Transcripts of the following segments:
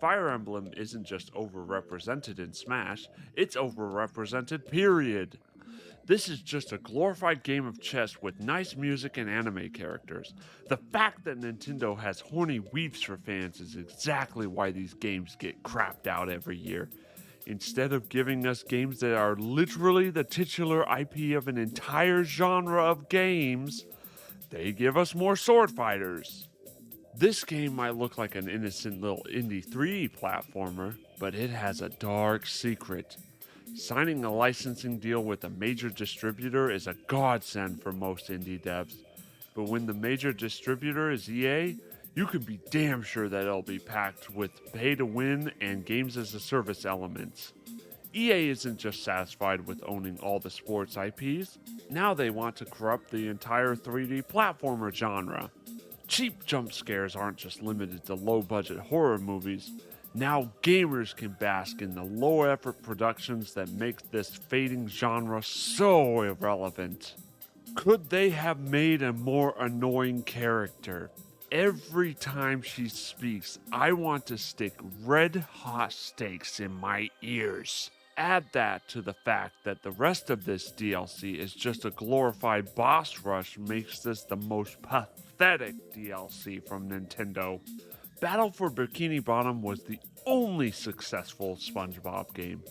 Fire Emblem isn't just overrepresented in Smash, it's overrepresented, period. This is just a glorified game of chess with nice music and anime characters. The fact that Nintendo has horny weeps for fans is exactly why these games get crapped out every year. Instead of giving us games that are literally the titular IP of an entire genre of games, they give us more sword fighters. This game might look like an innocent little indie 3D platformer, but it has a dark secret. Signing a licensing deal with a major distributor is a godsend for most indie devs, but when the major distributor is EA, you can be damn sure that it'll be packed with pay to win and games as a service elements. EA isn't just satisfied with owning all the sports IPs, now they want to corrupt the entire 3D platformer genre. Cheap jump scares aren't just limited to low budget horror movies. Now gamers can bask in the low effort productions that make this fading genre so irrelevant. Could they have made a more annoying character? Every time she speaks, I want to stick red hot steaks in my ears. Add that to the fact that the rest of this DLC is just a glorified boss rush makes this the most pathetic DLC from Nintendo. Battle for Bikini Bottom was the only successful SpongeBob game.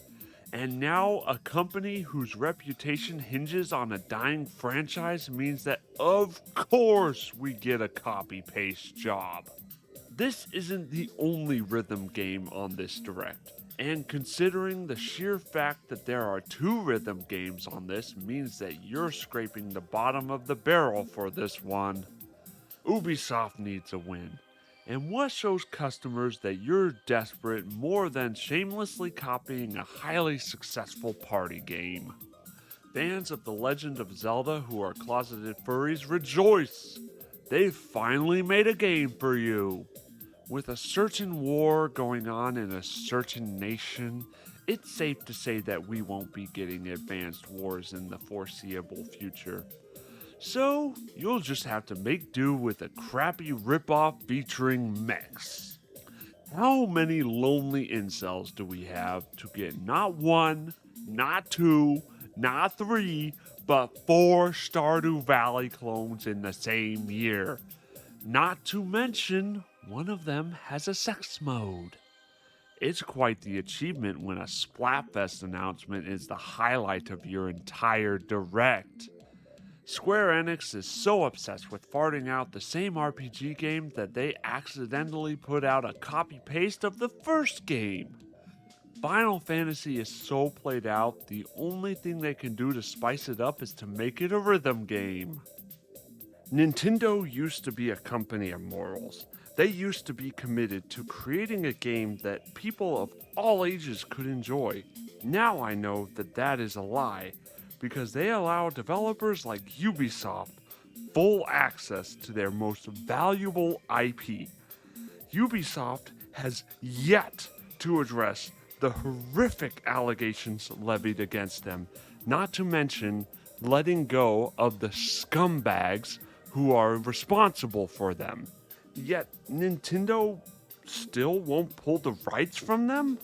And now a company whose reputation hinges on a dying franchise means that of course we get a copy-paste job. This isn't the only rhythm game on this direct. And considering the sheer fact that there are 2 rhythm games on this means that you're scraping the bottom of the barrel for this one. Ubisoft needs a win. And what shows customers that you're desperate more than shamelessly copying a highly successful party game? Fans of The Legend of Zelda who are closeted furries rejoice! They've finally made a game for you! With a certain war going on in a certain nation, it's safe to say that we won't be getting advanced wars in the foreseeable future. So, you'll just have to make do with a crappy ripoff featuring mechs. How many lonely incels do we have to get not 1, not 2, not 3, but 4 Stardew Valley clones in the same year? Not to mention, one of them has a sex mode. It's quite the achievement when a Splatfest announcement is the highlight of your entire direct. Square Enix is so obsessed with farting out the same RPG game that they accidentally put out a copy-paste of the first game. Final Fantasy is so played out, the only thing they can do to spice it up is to make it a rhythm game. Nintendo used to be a company of morals. They used to be committed to creating a game that people of all ages could enjoy. Now I know that that is a lie, because they allow developers like Ubisoft full access to their most valuable IP. Ubisoft has yet to address the horrific allegations levied against them, not to mention letting go of the scumbags who are responsible for them. Yet Nintendo still won't pull the rights from them?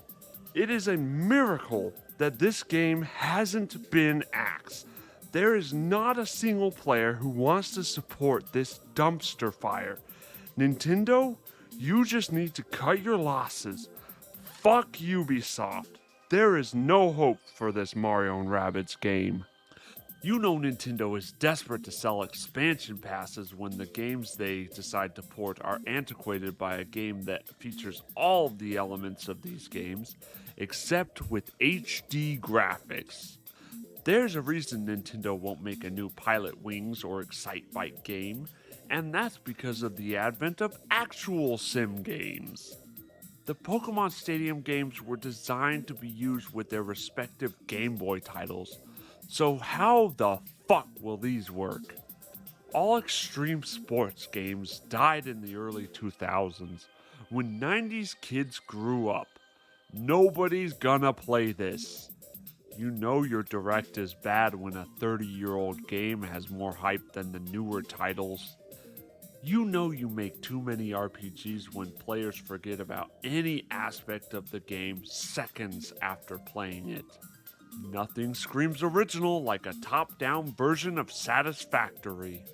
It is a miracle that this game hasn't been axed. There is not a single player who wants to support this dumpster fire. Nintendo, you just need to cut your losses. Fuck Ubisoft. There is no hope for this Mario & Rabbids game. You know Nintendo is desperate to sell expansion passes when the games they decide to port are antiquated by a game that features all the elements of these games, except with HD graphics. There's a reason Nintendo won't make a new Pilot Wings or Excitebike game, and that's because of the advent of actual sim games. The Pokemon Stadium games were designed to be used with their respective Game Boy titles, so how the fuck will these work? All extreme sports games died in the early 2000s. When 90s kids grew up, nobody's gonna play this. You know your direct is bad when a 30-year-old game has more hype than the newer titles. You know you make too many RPGs when players forget about any aspect of the game seconds after playing it. Nothing screams original like a top-down version of Satisfactory,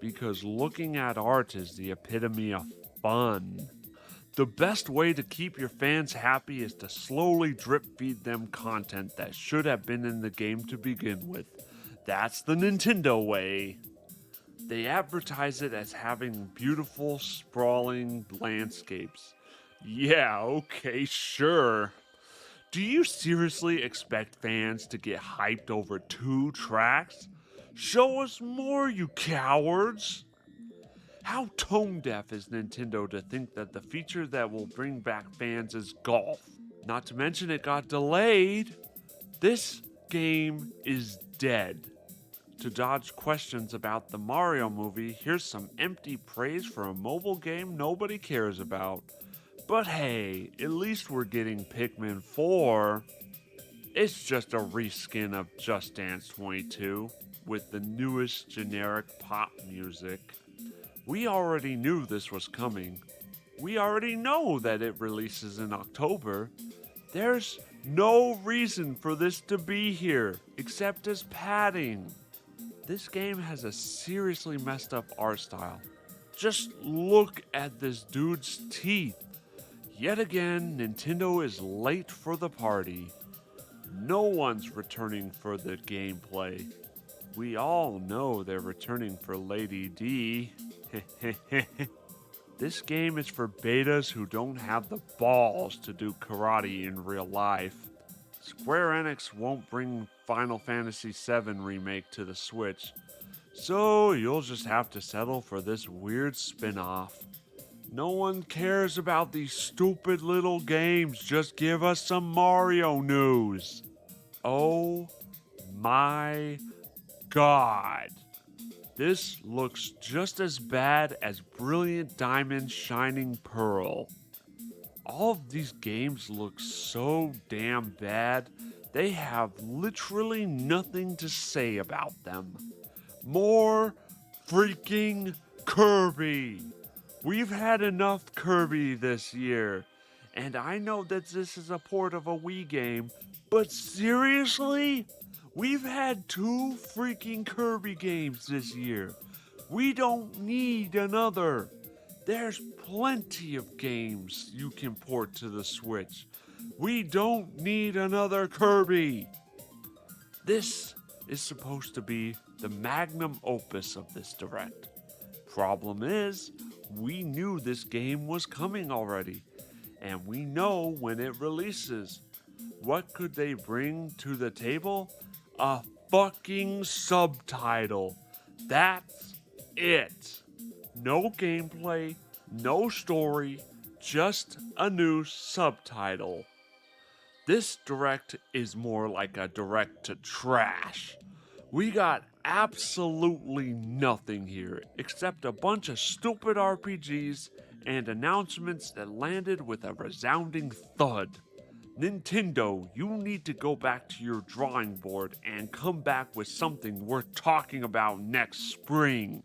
because looking at art is the epitome of fun. The best way to keep your fans happy is to slowly drip feed them content that should have been in the game to begin with. That's the Nintendo way. They advertise it as having beautiful, sprawling landscapes. Yeah, okay, sure. Do you seriously expect fans to get hyped over 2 tracks? Show us more, you cowards! How tone deaf is Nintendo to think that the feature that will bring back fans is golf? Not to mention it got delayed. This game is dead. To dodge questions about the Mario movie, here's some empty praise for a mobile game nobody cares about. But hey, at least we're getting Pikmin 4. It's just a reskin of Just Dance 22 with the newest generic pop music. We already knew this was coming. We already know that it releases in October. There's no reason for this to be here except as padding. This game has a seriously messed up art style. Just look at this dude's teeth. Yet again, Nintendo is late for the party. No one's returning for the gameplay. We all know they're returning for Lady D. This game is for betas who don't have the balls to do karate in real life. Square Enix won't bring Final Fantasy VII Remake to the Switch, so you'll just have to settle for this weird spin-off. No one cares about these stupid little games, just give us some Mario news. Oh my god. This looks just as bad as Brilliant Diamond Shining Pearl. All of these games look so damn bad, they have literally nothing to say about them. More freaking Kirby! We've had enough Kirby this year, and I know that this is a port of a Wii game, but seriously? We've had 2 freaking Kirby games this year. We don't need another. There's plenty of games you can port to the Switch. We don't need another Kirby. This is supposed to be the magnum opus of this direct. Problem is, we knew this game was coming already, and we know when it releases. What could they bring to the table? A fucking subtitle. That's it. No gameplay, no story, just a new subtitle. This direct is more like a direct to trash. We got absolutely nothing here except a bunch of stupid RPGs and announcements that landed with a resounding thud. Nintendo, you need to go back to your drawing board and come back with something worth talking about next spring.